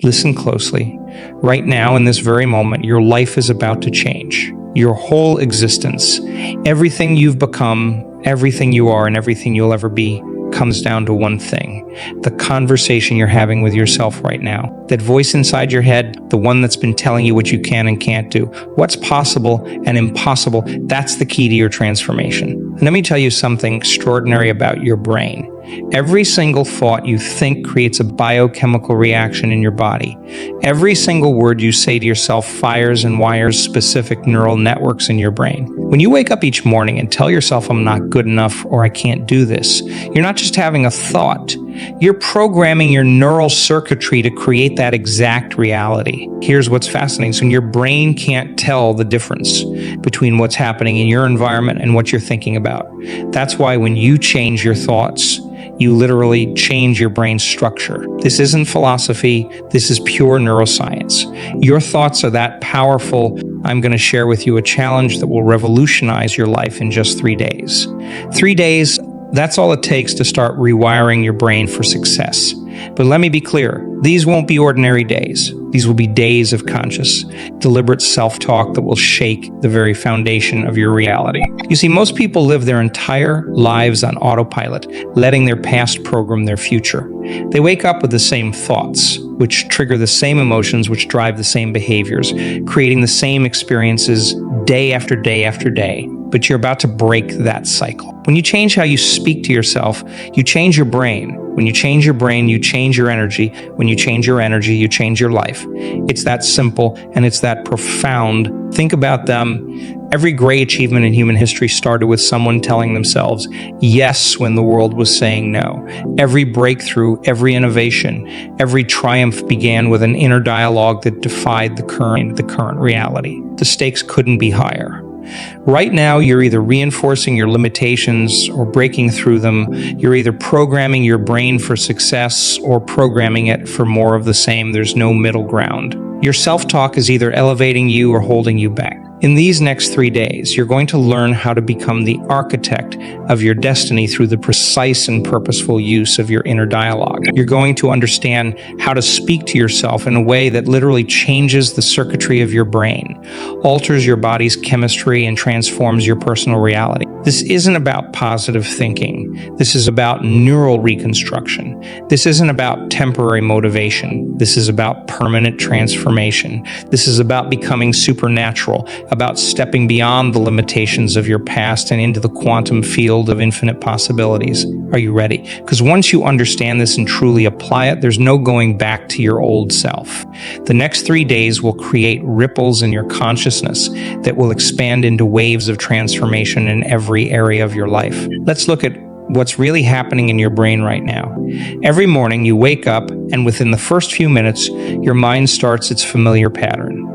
Listen closely. Right now, in this very moment, your life is about to change. Your whole existence, everything you've become, everything you are, and everything you'll ever be comes down to one thing: the conversation you're having with yourself right now. That voice inside your head, the one that's been telling you what you can and can't do, what's possible and impossible, that's the key to your transformation. And let me tell you something extraordinary about your brain. Every single thought you think creates a biochemical reaction in your body. Every single word you say to yourself fires and wires specific neural networks in your brain. When you wake up each morning and tell yourself, I'm not good enough or I can't do this, you're not just having a thought. You're programming your neural circuitry to create that exact reality. Here's what's fascinating. So your brain can't tell the difference between what's happening in your environment and what you're thinking about. That's why when you change your thoughts, you literally change your brain's structure. This isn't philosophy. This is pure neuroscience. Your thoughts are that powerful. I'm going to share with you a challenge that will revolutionize your life in just 3 days. 3 days, that's all it takes to start rewiring your brain for success. But let me be clear, these won't be ordinary days. These will be days of conscious, deliberate self-talk that will shake the very foundation of your reality. You see, most people live their entire lives on autopilot, letting their past program their future. They wake up with the same thoughts, which trigger the same emotions, which drive the same behaviors, creating the same experiences day after day after day. But you're about to break that cycle. When you change how you speak to yourself, you change your brain. When you change your brain, you change your energy. When you change your energy, you change your life. It's that simple and it's that profound. Think about them. Every great achievement in human history started with someone telling themselves yes when the world was saying no. Every breakthrough, every innovation, every triumph began with an inner dialogue that defied the current reality. The stakes couldn't be higher. Right now, you're either reinforcing your limitations or breaking through them. You're either programming your brain for success or programming it for more of the same. There's no middle ground. Your self-talk is either elevating you or holding you back. In these next 3 days, you're going to learn how to become the architect of your destiny through the precise and purposeful use of your inner dialogue. You're going to understand how to speak to yourself in a way that literally changes the circuitry of your brain, alters your body's chemistry, and transforms your personal reality. This isn't about positive thinking. This is about neural reconstruction. This isn't about temporary motivation. This is about permanent transformation. This is about becoming supernatural, about stepping beyond the limitations of your past and into the quantum field of infinite possibilities. Are you ready? Because once you understand this and truly apply it, there's no going back to your old self. The next 3 days will create ripples in your consciousness that will expand into waves of transformation in every area of your life. Let's look at what's really happening in your brain right now. Every morning you wake up, and within the first few minutes, your mind starts its familiar pattern.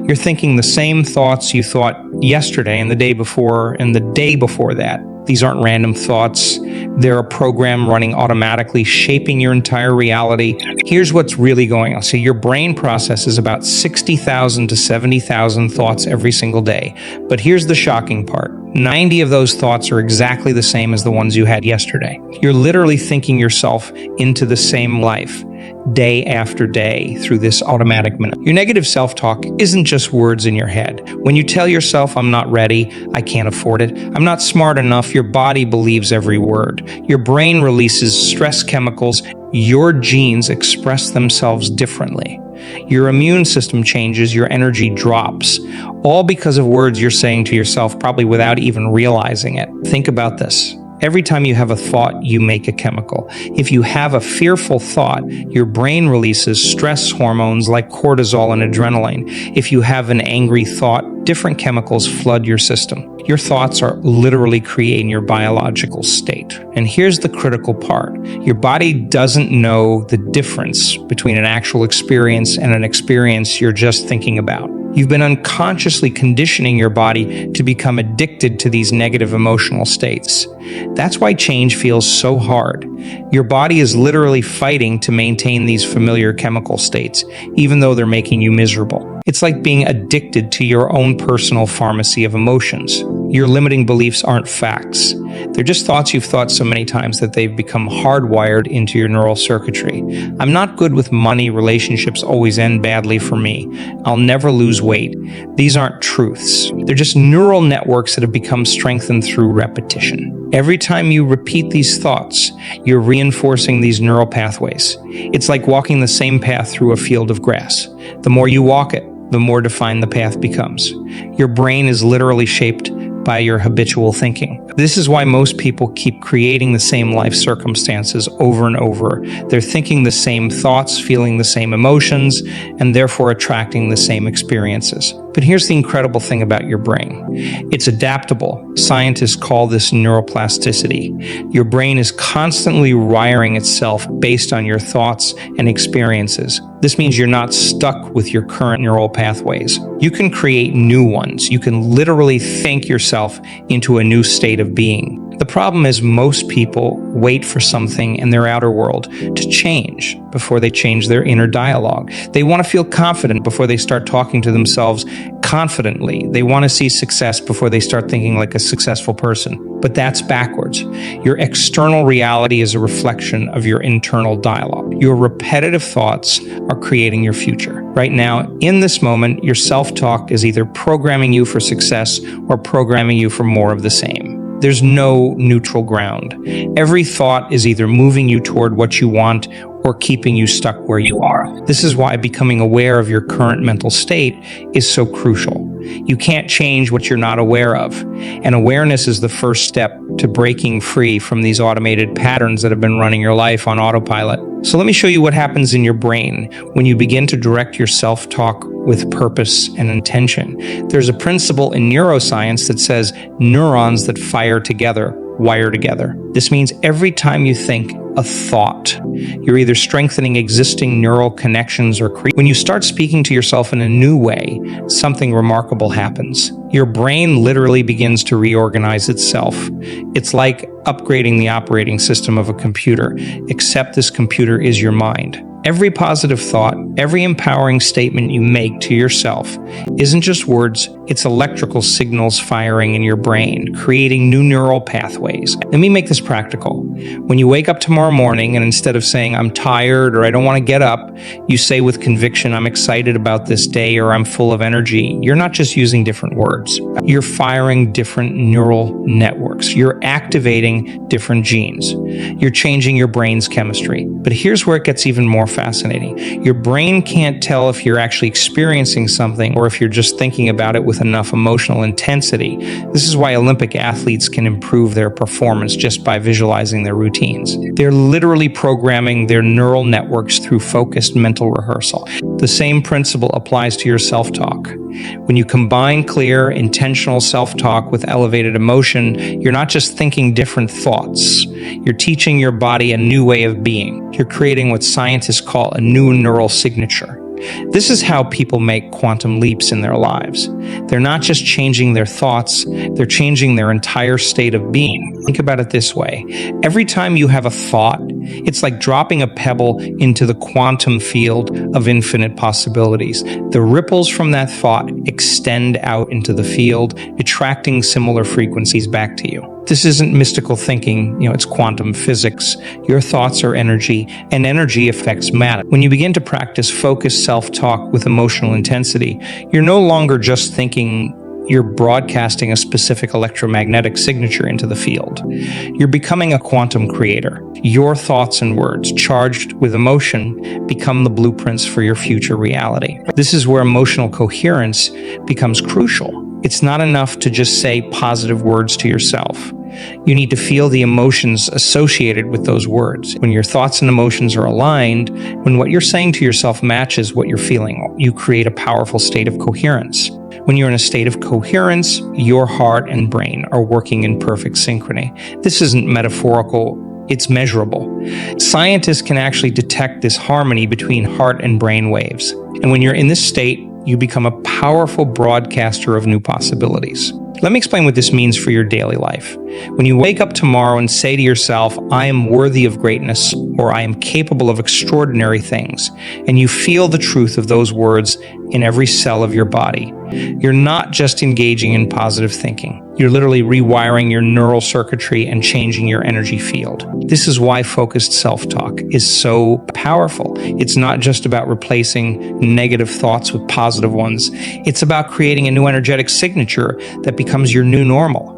You're thinking the same thoughts you thought yesterday and the day before and the day before that. These aren't random thoughts. They're a program running automatically, shaping your entire reality. Here's what's really going on. So your brain processes about 60,000 to 70,000 thoughts every single day. But here's the shocking part. 90 of those thoughts are exactly the same as the ones you had yesterday. You're literally thinking yourself into the same life, day after day, through this automatic minute. Your negative self-talk isn't just words in your head. When you tell yourself, I'm not ready, I can't afford it, I'm not smart enough, your body believes every word. Your brain releases stress chemicals. Your genes express themselves differently. Your immune system changes, your energy drops, all because of words you're saying to yourself, probably without even realizing it. Think about this. Every time you have a thought, you make a chemical. If you have a fearful thought, your brain releases stress hormones like cortisol and adrenaline. If you have an angry thought, different chemicals flood your system. Your thoughts are literally creating your biological state. And here's the critical part. Your body doesn't know the difference between an actual experience and an experience you're just thinking about. You've been unconsciously conditioning your body to become addicted to these negative emotional states. That's why change feels so hard. Your body is literally fighting to maintain these familiar chemical states, even though they're making you miserable. It's like being addicted to your own personal pharmacy of emotions. Your limiting beliefs aren't facts. They're just thoughts you've thought so many times that they've become hardwired into your neural circuitry. I'm not good with money, relationships always end badly for me. I'll never lose weight. These aren't truths. They're just neural networks that have become strengthened through repetition. Every time you repeat these thoughts, you're reinforcing these neural pathways. It's like walking the same path through a field of grass. The more you walk it, the more defined the path becomes. Your brain is literally shaped by your habitual thinking. This is why most people keep creating the same life circumstances over and over. They're thinking the same thoughts, feeling the same emotions, and therefore attracting the same experiences. But here's the incredible thing about your brain. It's adaptable. Scientists call this neuroplasticity. Your brain is constantly wiring itself based on your thoughts and experiences. This means you're not stuck with your current neural pathways. You can create new ones. You can literally think yourself into a new state of being. The problem is most people wait for something in their outer world to change before they change their inner dialogue. They want to feel confident before they start talking to themselves confidently. They want to see success before they start thinking like a successful person. But that's backwards. Your external reality is a reflection of your internal dialogue. Your repetitive thoughts are creating your future. Right now, in this moment, your self-talk is either programming you for success or programming you for more of the same. There's no neutral ground. Every thought is either moving you toward what you want or keeping you stuck where you are. This is why becoming aware of your current mental state is so crucial. You can't change what you're not aware of, and awareness is the first step to breaking free from these automated patterns that have been running your life on autopilot. So let me show you what happens in your brain when you begin to direct your self-talk with purpose and intention. There's a principle in neuroscience that says neurons that fire together wire together. This means every time you think a thought, you're either strengthening existing neural connections or when you start speaking to yourself in a new way, something remarkable happens. Your brain literally begins to reorganize itself. It's like upgrading the operating system of a computer, except this computer is your mind. Every positive thought, every empowering statement you make to yourself isn't just words, it's electrical signals firing in your brain, creating new neural pathways. Let me make this practical. When you wake up tomorrow morning and instead of saying, I'm tired or I don't want to get up, you say with conviction, I'm excited about this day or I'm full of energy, you're not just using different words. You're firing different neural networks. You're activating different genes. You're changing your brain's chemistry. But here's where it gets even more fascinating. Your brain can't tell if you're actually experiencing something or if you're just thinking about it with enough emotional intensity. This is why Olympic athletes can improve their performance just by visualizing their routines. They're literally programming their neural networks through focused mental rehearsal. The same principle applies to your self-talk. When you combine clear, intentional self-talk with elevated emotion, you're not just thinking different thoughts. You're teaching your body a new way of being. You're creating what scientists call a new neural signature. This is how people make quantum leaps in their lives. They're not just changing their thoughts, they're changing their entire state of being. Think about it this way. Every time you have a thought, it's like dropping a pebble into the quantum field of infinite possibilities. The ripples from that thought extend out into the field, attracting similar frequencies back to you. This isn't mystical thinking, it's quantum physics. Your thoughts are energy, and energy affects matter. When you begin to practice focused self-talk with emotional intensity, you're no longer just thinking, you're broadcasting a specific electromagnetic signature into the field. You're becoming a quantum creator. Your thoughts and words, charged with emotion, become the blueprints for your future reality. This is where emotional coherence becomes crucial. It's not enough to just say positive words to yourself. You need to feel the emotions associated with those words. When your thoughts and emotions are aligned, when what you're saying to yourself matches what you're feeling, you create a powerful state of coherence. When you're in a state of coherence, your heart and brain are working in perfect synchrony. This isn't metaphorical, it's measurable. Scientists can actually detect this harmony between heart and brain waves. And when you're in this state, you become a powerful broadcaster of new possibilities. Let me explain what this means for your daily life. When you wake up tomorrow and say to yourself, I am worthy of greatness, or I am capable of extraordinary things, and you feel the truth of those words in every cell of your body, you're not just engaging in positive thinking. You're literally rewiring your neural circuitry and changing your energy field. This is why focused self-talk is so powerful. It's not just about replacing negative thoughts with positive ones. It's about creating a new energetic signature that becomes your new normal.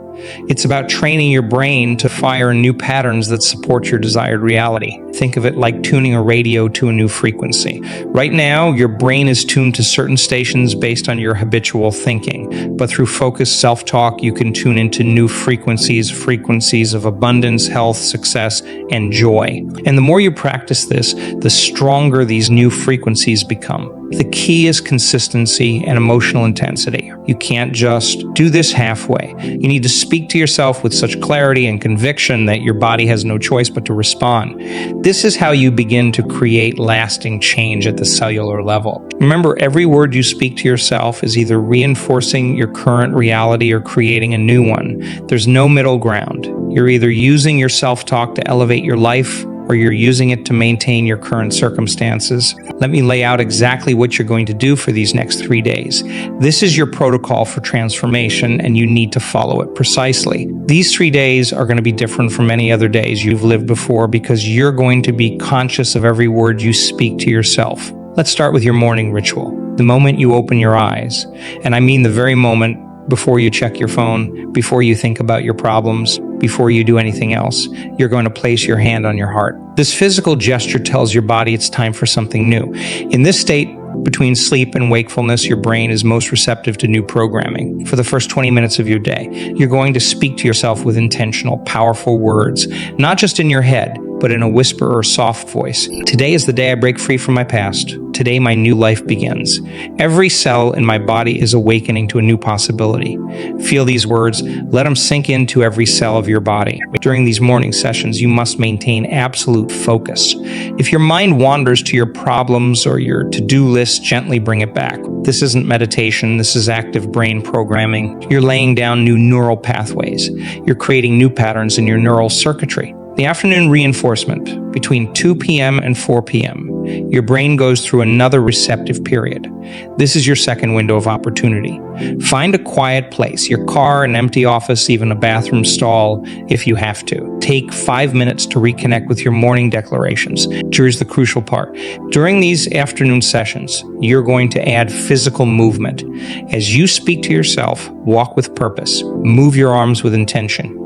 It's about training your brain to fire new patterns that support your desired reality. Think of it like tuning a radio to a new frequency. Right now, your brain is tuned to certain stations based on your habitual thinking. But through focused self-talk, you can tune into new frequencies of abundance, health, success, and joy. And the more you practice this, the stronger these new frequencies become. The key is consistency and emotional intensity. You can't just do this halfway. You need to speak to yourself with such clarity and conviction that your body has no choice but to respond. This is how you begin to create lasting change at the cellular level. Remember, every word you speak to yourself is either reinforcing your current reality or creating a new one. There's no middle ground. You're either using your self-talk to elevate your life, or you're using it to maintain your current circumstances. Let me lay out exactly what you're going to do for these next 3 days. This is your protocol for transformation, and you need to follow it precisely. These 3 days are going to be different from any other days you've lived before because you're going to be conscious of every word you speak to yourself. Let's start with your morning ritual. The moment you open your eyes, and I mean the very moment before you check your phone, before you think about your problems, before you do anything else, you're going to place your hand on your heart. This physical gesture tells your body it's time for something new. In this state, between sleep and wakefulness, your brain is most receptive to new programming. For the first 20 minutes of your day, you're going to speak to yourself with intentional, powerful words, not just in your head, but in a whisper or soft voice. Today is the day I break free from my past. Today my new life begins. Every cell in my body is awakening to a new possibility. Feel these words. Let them sink into every cell of your body. During these morning sessions, you must maintain absolute focus. If your mind wanders to your problems or your to-do list, gently bring it back. This isn't meditation. This is active brain programming. You're laying down new neural pathways. You're creating new patterns in your neural circuitry. The afternoon reinforcement, between 2 p.m. and 4 p.m., your brain goes through another receptive period. This is your second window of opportunity. Find a quiet place, your car, an empty office, even a bathroom stall, if you have to. Take 5 minutes to reconnect with your morning declarations. Here's the crucial part. During these afternoon sessions, you're going to add physical movement. As you speak to yourself, walk with purpose. Move your arms with intention.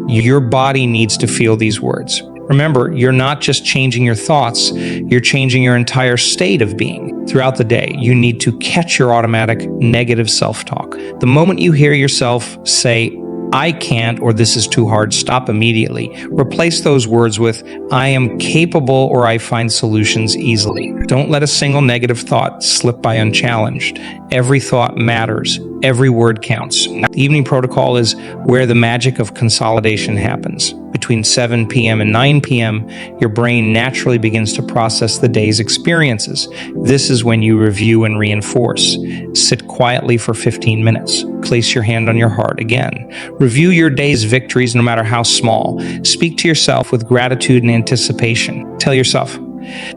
Your body needs to feel these words. Remember, you're not just changing your thoughts, you're changing your entire state of being. Throughout the day, you need to catch your automatic negative self-talk. The moment you hear yourself say, I can't, or this is too hard, stop immediately. Replace those words with, I am capable, or I find solutions easily. Don't let a single negative thought slip by unchallenged. Every thought matters. Every word counts. The evening protocol is where the magic of consolidation happens. Between 7 p.m. and 9 p.m., your brain naturally begins to process the day's experiences. This is when you review and reinforce. Sit quietly for 15 minutes. Place your hand on your heart again. Review your day's victories, no matter how small. Speak to yourself with gratitude and anticipation. Tell yourself,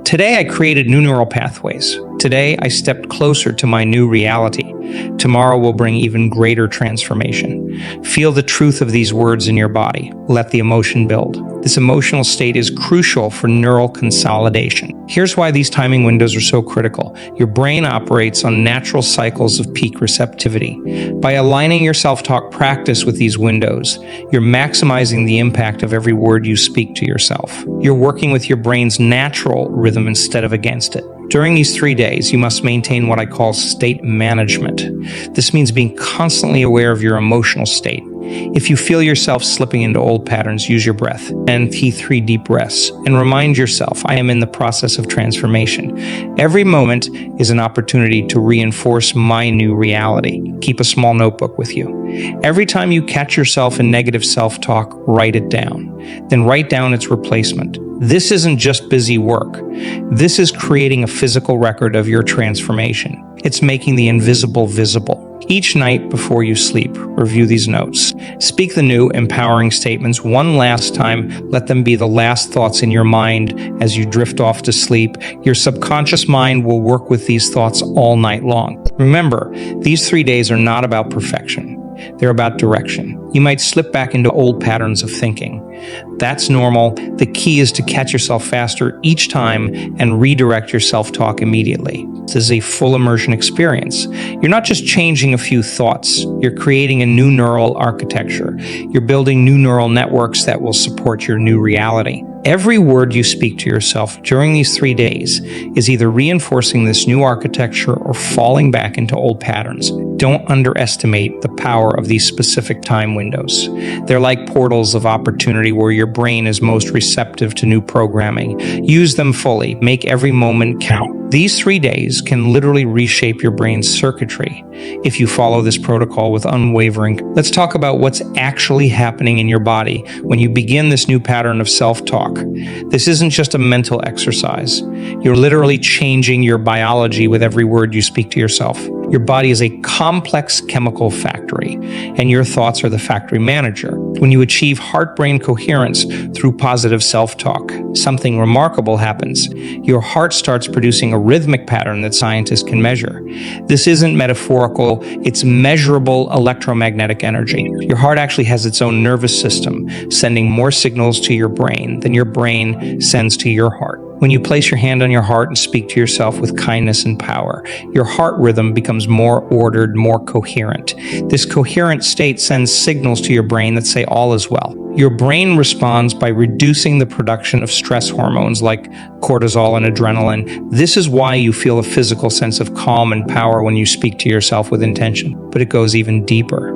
today I created new neural pathways. Today I stepped closer to my new reality. Tomorrow will bring even greater transformation. Feel the truth of these words in your body. Let the emotion build. This emotional state is crucial for neural consolidation. Here's why these timing windows are so critical. Your brain operates on natural cycles of peak receptivity. By aligning your self-talk practice with these windows, you're maximizing the impact of every word you speak to yourself. You're working with your brain's natural rhythm instead of against it. During these 3 days, you must maintain what I call state management. This means being constantly aware of your emotional state. If you feel yourself slipping into old patterns, use your breath and take 3 deep breaths and remind yourself, I am in the process of transformation. Every moment is an opportunity to reinforce my new reality. Keep a small notebook with you. Every time you catch yourself in negative self-talk, write it down. Then write down its replacement. This isn't just busy work. This is creating a physical record of your transformation. It's making the invisible visible. Each night before you sleep, review these notes. Speak the new, empowering statements one last time. Let them be the last thoughts in your mind as you drift off to sleep. Your subconscious mind will work with these thoughts all night long. Remember, these 3 days are not about perfection. They're about direction. You might slip back into old patterns of thinking. That's normal. The key is to catch yourself faster each time and redirect your self-talk immediately. This is a full immersion experience. You're not just changing a few thoughts. You're creating a new neural architecture. You're building new neural networks that will support your new reality. Every word you speak to yourself during these 3 days is either reinforcing this new architecture or falling back into old patterns. Don't underestimate the power of these specific time windows. They're like portals of opportunity where your brain is most receptive to new programming. Use them fully. Make every moment count. These 3 days can literally reshape your brain's circuitry if you follow this protocol with unwavering. Let's talk about what's actually happening in your body when you begin this new pattern of self-talk. This isn't just a mental exercise. You're literally changing your biology with every word you speak to yourself. Your body is a complex chemical factory, and your thoughts are the factory manager. When you achieve heart-brain coherence through positive self-talk, something remarkable happens. Your heart starts producing a rhythmic pattern that scientists can measure. This isn't metaphorical, it's measurable electromagnetic energy. Your heart actually has its own nervous system, sending more signals to your brain than your brain sends to your heart. When you place your hand on your heart and speak to yourself with kindness and power, your heart rhythm becomes more ordered, more coherent. This coherent state sends signals to your brain that say all is well. Your brain responds by reducing the production of stress hormones like cortisol and adrenaline. This is why you feel a physical sense of calm and power when you speak to yourself with intention. But it goes even deeper.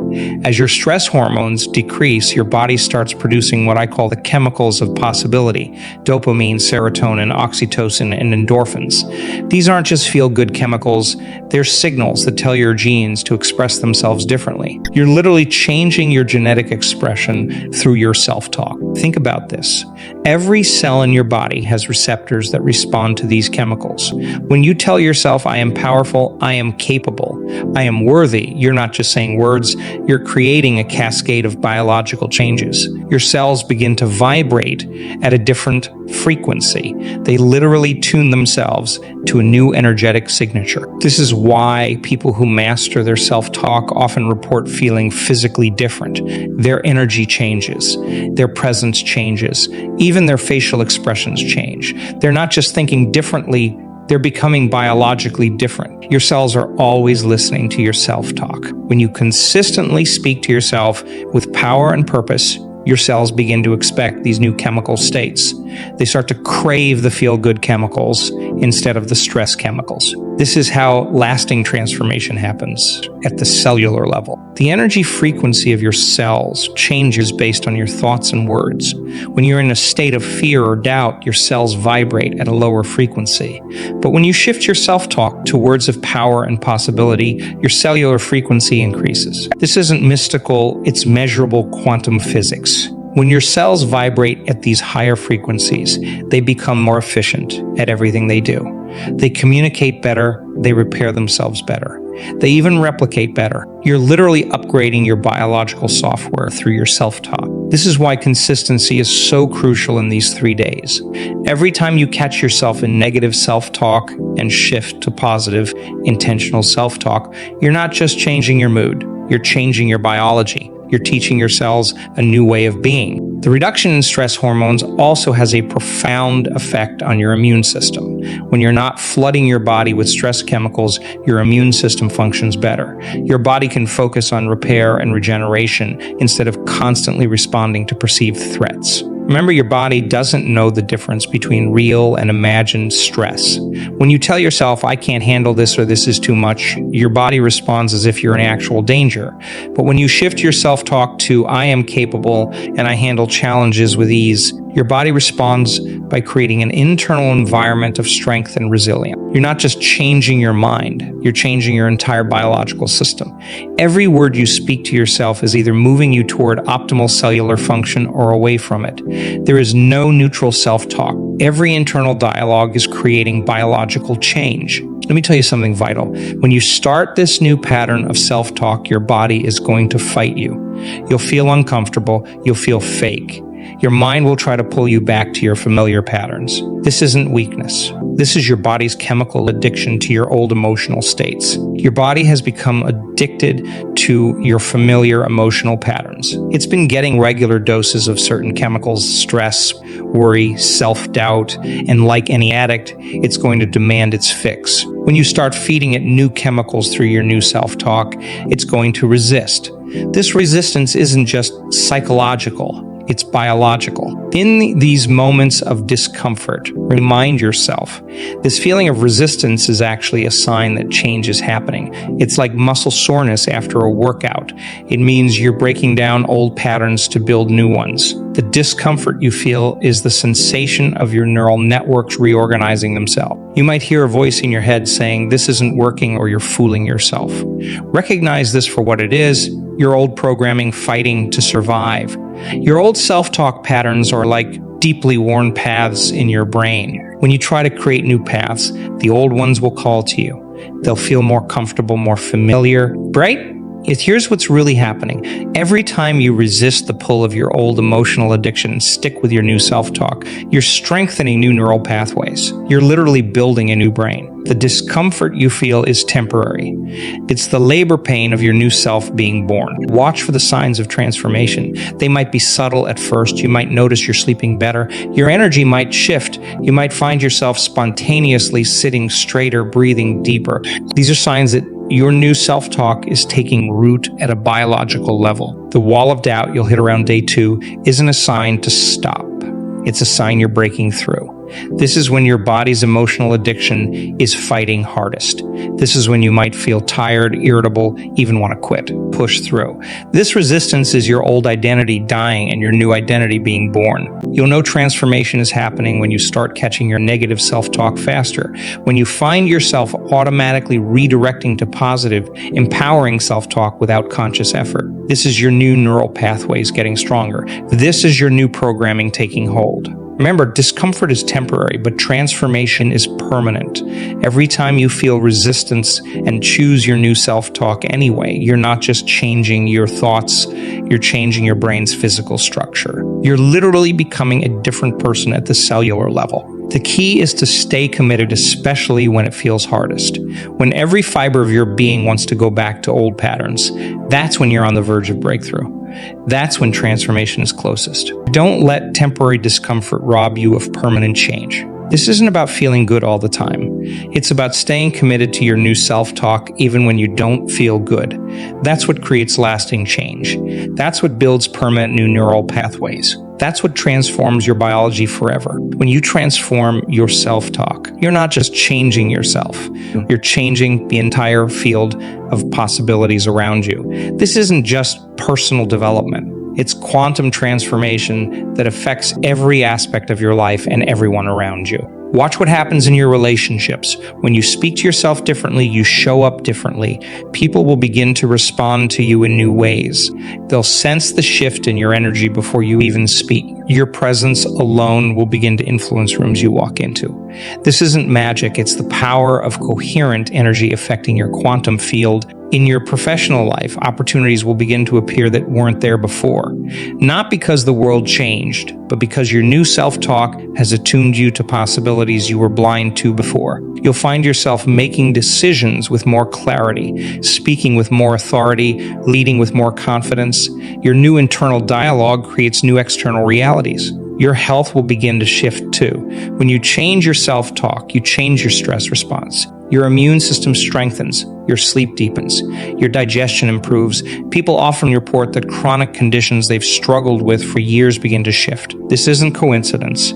As your stress hormones decrease, your body starts producing what I call the chemicals of possibility: dopamine, serotonin, oxytocin, and endorphins. These aren't just feel-good chemicals, they're signals that tell your genes to express themselves differently. You're literally changing your genetic expression through your self-talk. Think about this. Every cell in your body has receptors that respond to these chemicals. When you tell yourself, I am powerful, I am capable, I am worthy, you're not just saying words, you're creating a cascade of biological changes. Your cells begin to vibrate at a different frequency. They literally tune themselves to a new energetic signature. This is why people who master their self-talk often report feeling physically different. Their energy changes, their presence changes, even their facial expressions change. They're not just thinking differently, they're becoming biologically different. Your cells are always listening to your self-talk. When you consistently speak to yourself with power and purpose, your cells begin to expect these new chemical states. They start to crave the feel-good chemicals instead of the stress chemicals. This is how lasting transformation happens at the cellular level. The energy frequency of your cells changes based on your thoughts and words. When you're in a state of fear or doubt, your cells vibrate at a lower frequency. But when you shift your self-talk to words of power and possibility, your cellular frequency increases. This isn't mystical, it's measurable quantum physics. When your cells vibrate at these higher frequencies, they become more efficient at everything they do. They communicate better, they repair themselves better. They even replicate better. You're literally upgrading your biological software through your self-talk. This is why consistency is so crucial in these 3 days. Every time you catch yourself in negative self-talk and shift to positive, intentional self-talk, you're not just changing your mood, you're changing your biology. You're teaching your cells a new way of being. The reduction in stress hormones also has a profound effect on your immune system. When you're not flooding your body with stress chemicals, your immune system functions better. Your body can focus on repair and regeneration instead of constantly responding to perceived threats. Remember, your body doesn't know the difference between real and imagined stress. When you tell yourself, I can't handle this or this is too much, your body responds as if you're in actual danger. But when you shift your self-talk to, I am capable and I handle challenges with ease, your body responds by creating an internal environment of strength and resilience. You're not just changing your mind, you're changing your entire biological system. Every word you speak to yourself is either moving you toward optimal cellular function or away from it. There is no neutral self-talk. Every internal dialogue is creating biological change. Let me tell you something vital. When you start this new pattern of self-talk, your body is going to fight you. You'll feel uncomfortable, you'll feel fake. Your mind will try to pull you back to your familiar patterns. This isn't weakness. This is your body's chemical addiction to your old emotional states. Your body has become addicted to your familiar emotional patterns. It's been getting regular doses of certain chemicals, stress, worry, self-doubt, and like any addict, it's going to demand its fix. When you start feeding it new chemicals through your new self-talk, it's going to resist. This resistance isn't just psychological. It's biological. In these moments of discomfort, remind yourself, this feeling of resistance is actually a sign that change is happening. It's like muscle soreness after a workout. It means you're breaking down old patterns to build new ones. The discomfort you feel is the sensation of your neural networks reorganizing themselves. You might hear a voice in your head saying, this isn't working, or you're fooling yourself. Recognize this for what it is, your old programming fighting to survive. Your old self-talk patterns are like deeply worn paths in your brain. When you try to create new paths, the old ones will call to you. They'll feel more comfortable, more familiar, right? Here's what's really happening. Every time you resist the pull of your old emotional addiction and stick with your new self-talk, you're strengthening new neural pathways. You're literally building a new brain. The discomfort you feel is temporary. It's the labor pain of your new self being born. Watch for the signs of transformation. They might be subtle at first. You might notice you're sleeping better. Your energy might shift. You might find yourself spontaneously sitting straighter, breathing deeper. These are signs that your new self-talk is taking root at a biological level. The wall of doubt you'll hit around day 2 isn't a sign to stop. It's a sign you're breaking through. This is when your body's emotional addiction is fighting hardest. This is when you might feel tired, irritable, even want to quit. Push through. This resistance is your old identity dying and your new identity being born. You'll know transformation is happening when you start catching your negative self-talk faster. When you find yourself automatically redirecting to positive, empowering self-talk without conscious effort. This is your new neural pathways getting stronger. This is your new programming taking hold. Remember, discomfort is temporary, but transformation is permanent. Every time you feel resistance and choose your new self-talk anyway, you're not just changing your thoughts, you're changing your brain's physical structure. You're literally becoming a different person at the cellular level. The key is to stay committed, especially when it feels hardest. When every fiber of your being wants to go back to old patterns, that's when you're on the verge of breakthrough. That's when transformation is closest. Don't let temporary discomfort rob you of permanent change. This isn't about feeling good all the time. It's about staying committed to your new self-talk even when you don't feel good. That's what creates lasting change. That's what builds permanent new neural pathways. That's what transforms your biology forever. When you transform your self-talk, you're not just changing yourself. You're changing the entire field of possibilities around you. This isn't just personal development. It's quantum transformation that affects every aspect of your life and everyone around you. Watch what happens in your relationships. When you speak to yourself differently, you show up differently. People will begin to respond to you in new ways. They'll sense the shift in your energy before you even speak. Your presence alone will begin to influence rooms you walk into. This isn't magic. It's the power of coherent energy affecting your quantum field. In your professional life, opportunities will begin to appear that weren't there before. Not because the world changed, but because your new self-talk has attuned you to possibilities you were blind to before. You'll find yourself making decisions with more clarity, speaking with more authority, leading with more confidence. Your new internal dialogue creates new external realities. Your health will begin to shift too. When you change your self-talk, you change your stress response. Your immune system strengthens, your sleep deepens, your digestion improves. People often report that chronic conditions they've struggled with for years begin to shift. This isn't coincidence.